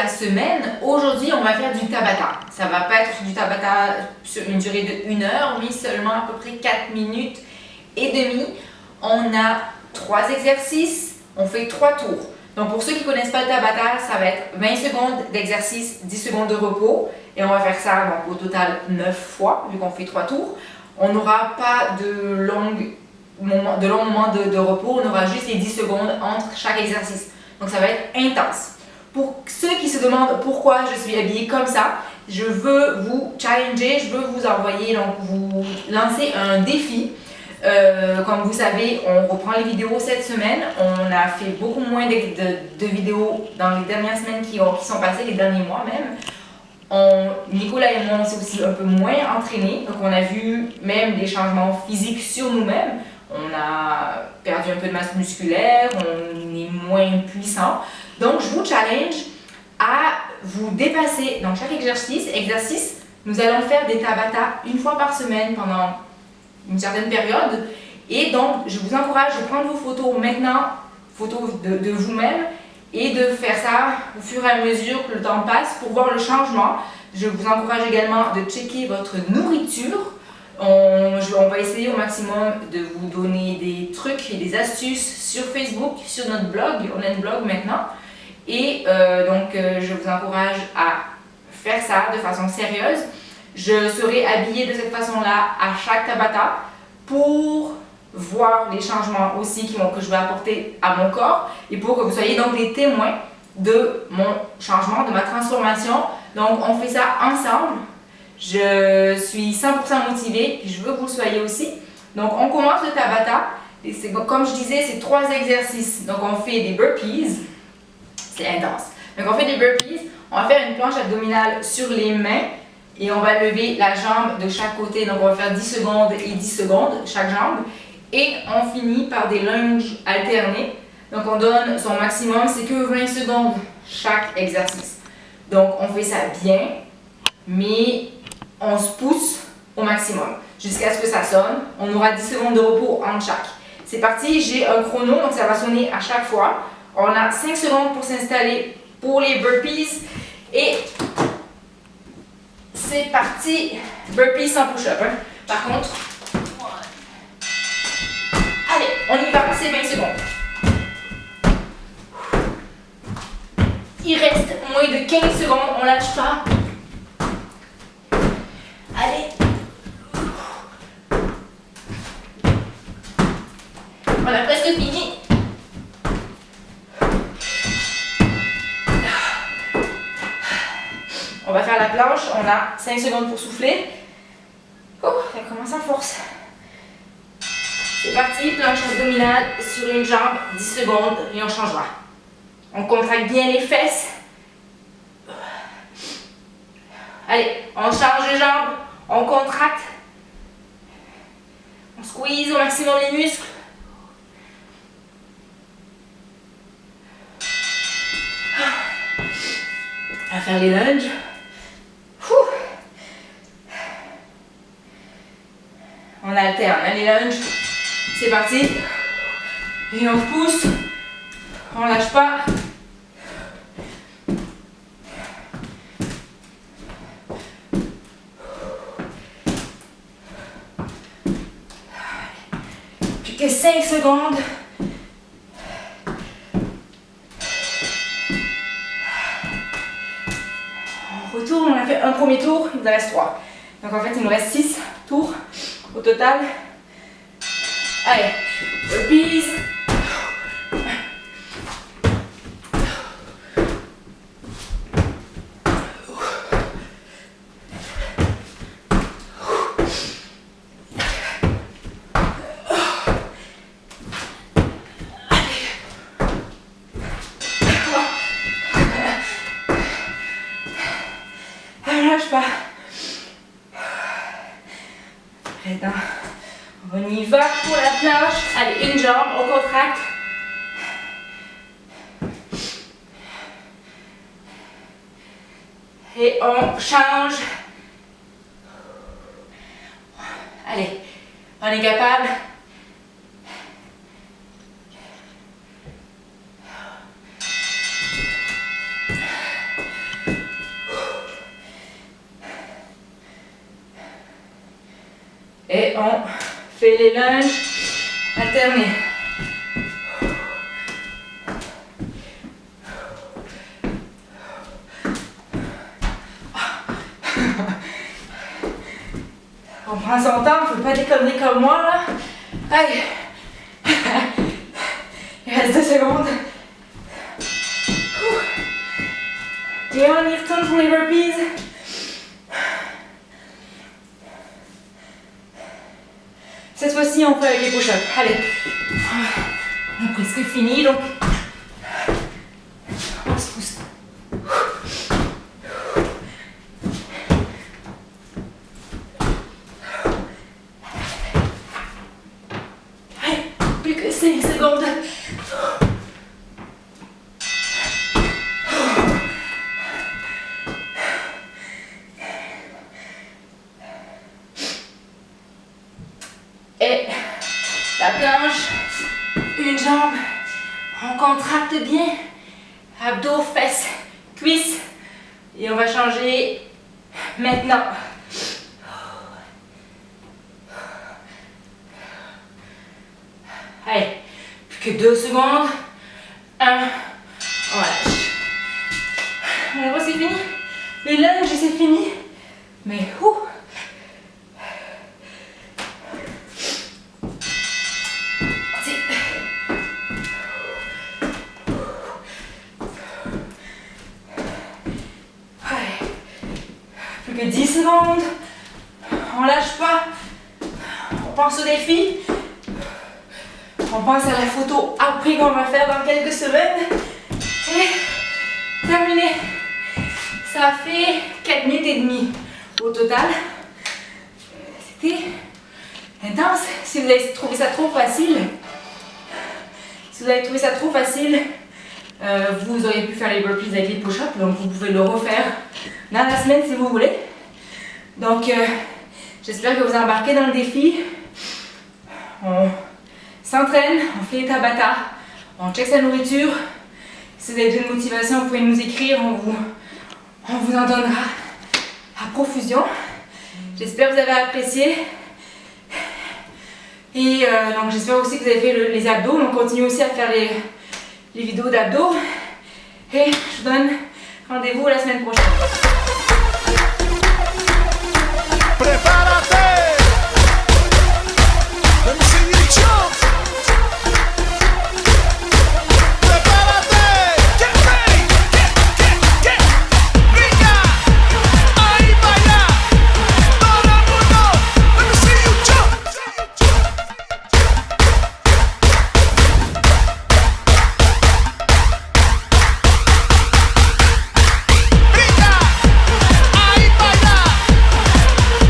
la semaine. Aujourd'hui, on va faire du Tabata. Ça va pas être du Tabata sur une durée de 1 heure, mais seulement à peu près 4 minutes et demie. On a 3 exercices, on fait 3 tours. Donc pour ceux qui ne connaissent pas le Tabata, ça va être 20 secondes d'exercice, 10 secondes de repos. Et on va faire ça donc, au total 9 fois, vu qu'on fait 3 tours. On n'aura pas de longs moments de repos, on aura juste les 10 secondes entre chaque exercice. Donc ça va être intense. Pour ceux qui se demandent pourquoi je suis habillée comme ça, je veux vous challenger, je veux vous envoyer, donc vous lancer un défi. Comme vous savez, on reprend les vidéos cette semaine. On a fait beaucoup moins de vidéos dans les dernières semaines qui sont passées, les derniers mois même. Nicolas et moi, on s'est aussi un peu moins entraînés. Donc, on a vu même des changements physiques sur nous-mêmes. On a perdu un peu de masse musculaire, on est moins puissant. Donc, je vous challenge à vous dépasser dans chaque exercice. Nous allons faire des Tabata 1 fois par semaine pendant une certaine période. Et donc, je vous encourage de prendre vos photos maintenant, photos de vous-même, et de faire ça au fur et à mesure que le temps passe pour voir le changement. Je vous encourage également de checker votre nourriture. On va essayer au maximum de vous donner des trucs et des astuces sur Facebook, sur notre blog. On a un blog maintenant. Et je vous encourage à faire ça de façon sérieuse. Je serai habillée de cette façon-là à chaque Tabata pour voir les changements aussi que je vais apporter à mon corps et pour que vous soyez donc des témoins de mon changement, de ma transformation. Donc, on fait ça ensemble. Je suis 100% motivée et je veux que vous le soyez aussi. Donc, on commence le Tabata. Et comme je disais, c'est 3 exercices. Donc, on fait des burpees. C'est intense. Donc, on fait des burpees. On va faire une planche abdominale sur les mains. Et on va lever la jambe de chaque côté. Donc, on va faire 10 secondes et 10 secondes, chaque jambe. Et on finit par des lunges alternés. Donc, on donne son maximum, c'est que 20 secondes chaque exercice. Donc, on fait ça bien, mais on se pousse au maximum jusqu'à ce que ça sonne. On aura 10 secondes de repos entre chaque. C'est parti, j'ai un chrono, donc ça va sonner à chaque fois. On a 5 secondes pour s'installer pour les burpees. Et c'est parti, burpees sans push-up. Hein. Par contre, allez, on y va, c'est 20 secondes. Il reste moins de 15 secondes, on lâche pas. Allez. On a presque fini. On va faire la planche, on a 5 secondes pour souffler. Oh, ça commence en force. C'est parti, planche abdominale sur une jambe, 10 secondes et on changera. On contracte bien les fesses. Allez, on change de jambe, on contracte. On squeeze au maximum les muscles. On va faire les lunges. On alterne, hein, les lunges. C'est parti. Et on pousse. On lâche pas. Plus que 5 secondes. On retourne, on a fait un premier tour, il nous en reste 3. Donc en fait, il nous reste 6 tours au total. Allez, burpees. Lâche pas. On y va pour la planche. Allez, une jambe, on contracte. Et on change. Allez, on est capable. Et on fait les lunges alternés. On prend son temps, on ne peut pas déconner comme moi là. Aïe! Il reste 2 secondes. Et on y retourne pour les burpees. Cette fois-ci, on fait avec les push-ups. Allez. On est presque fini donc. On se pousse. Allez, plus que 5 secondes. Et la planche, une jambe, on contracte bien, abdos, fesses, cuisses, et on va changer maintenant. Allez, plus que 2 secondes, 1, on lâche. On voit, c'est fini, les lunges c'est fini, mais ouh. Plus que 10 secondes, on lâche pas, on pense au défi, on pense à la photo après qu'on va faire dans quelques semaines et terminé. Ça fait 4 minutes et demie au total. C'était intense. Si vous avez trouvé ça trop facile, vous auriez pu faire les burpees avec les push-ups, donc vous pouvez le refaire dans la semaine si vous voulez. Donc j'espère que vous embarquez dans le défi. On s'entraîne, on fait les Tabata, on check sa nourriture. Si vous avez besoin de motivation, vous pouvez nous écrire, on vous en donnera à profusion. J'espère que vous avez apprécié. Et donc j'espère aussi que vous avez fait les abdos. On continue aussi à faire les vidéos d'abdos. Et je vous donne rendez-vous la semaine prochaine.